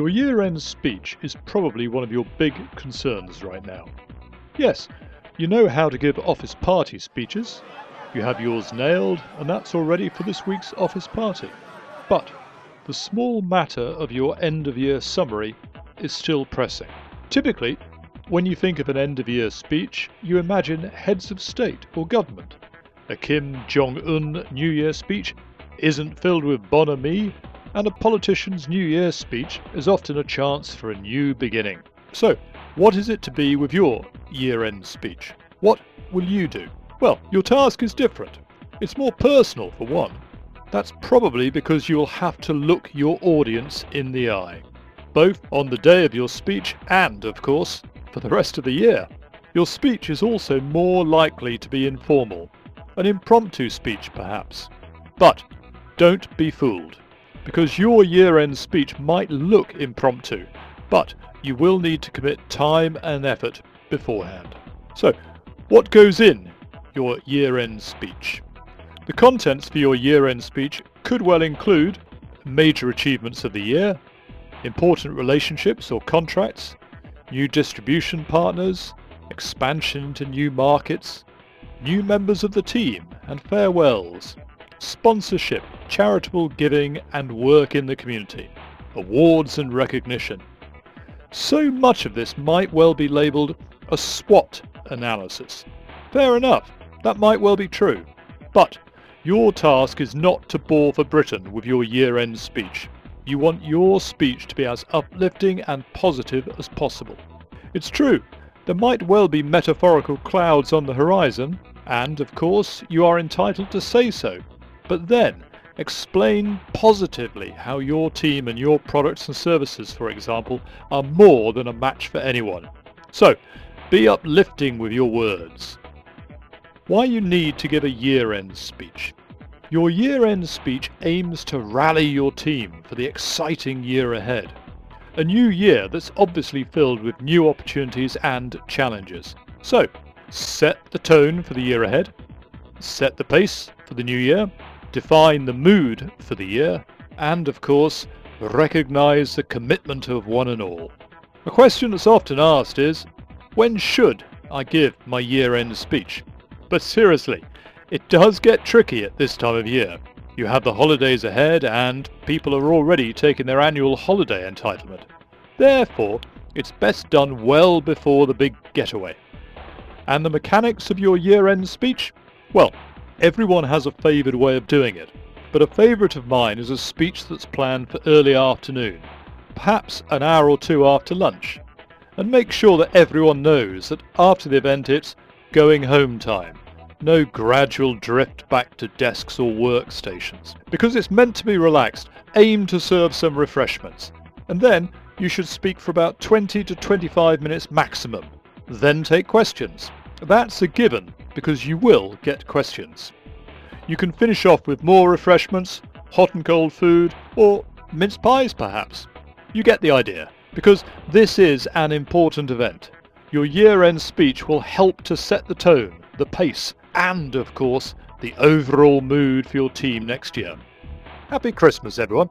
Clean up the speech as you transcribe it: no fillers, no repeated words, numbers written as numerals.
Your year-end speech is probably one of your big concerns right now. Yes, you know how to give office party speeches. You have yours nailed, and that's all ready for this week's office party. But the small matter of your end-of-year summary is still pressing. Typically, when you think of an end-of-year speech, you imagine heads of state or government. A Kim Jong-un New Year speech isn't filled with bonhomie, and a politician's New Year speech is often a chance for a new beginning. So, what is it to be with your year-end speech? What will you do? Well, your task is different. It's more personal, for one. That's probably because you'll have to look your audience in the eye, both on the day of your speech and, of course, for the rest of the year. Your speech is also more likely to be informal, an impromptu speech perhaps. But don't be fooled, because your year-end speech might look impromptu, but you will need to commit time and effort beforehand. So, what goes in your year-end speech? The contents for your year-end speech could well include major achievements of the year, important relationships or contracts, new distribution partners, expansion into new markets, new members of the team and farewells, sponsorship, charitable giving and work in the community, awards and recognition. So much of this might well be labelled a SWOT analysis. Fair enough, that might well be true. But your task is not to bore for Britain with your year-end speech. You want your speech to be as uplifting and positive as possible. It's true, there might well be metaphorical clouds on the horizon, and of course you are entitled to say so. But then, explain positively how your team and your products and services, for example, are more than a match for anyone. So, be uplifting with your words. Why you need to give a year-end speech. Your year-end speech aims to rally your team for the exciting year ahead. A new year that's obviously filled with new opportunities and challenges. So, set the tone for the year ahead, set the pace for the new year, define the mood for the year, and of course, recognise the commitment of one and all. A question that's often asked is, when should I give my year-end speech? But seriously, it does get tricky at this time of year. You have the holidays ahead and people are already taking their annual holiday entitlement. Therefore, it's best done well before the big getaway. And the mechanics of your year-end speech? Well, everyone has a favoured way of doing it, but a favourite of mine is a speech that's planned for early afternoon, perhaps an hour or two after lunch, and make sure that everyone knows that after the event it's going home time, no gradual drift back to desks or workstations. Because it's meant to be relaxed, aim to serve some refreshments, and then you should speak for about 20 to 25 minutes maximum, then take questions. That's a given, because you will get questions. You can finish off with more refreshments, hot and cold food, or mince pies perhaps. You get the idea, because this is an important event. Your year-end speech will help to set the tone, the pace, and of course, the overall mood for your team next year. Happy Christmas, everyone!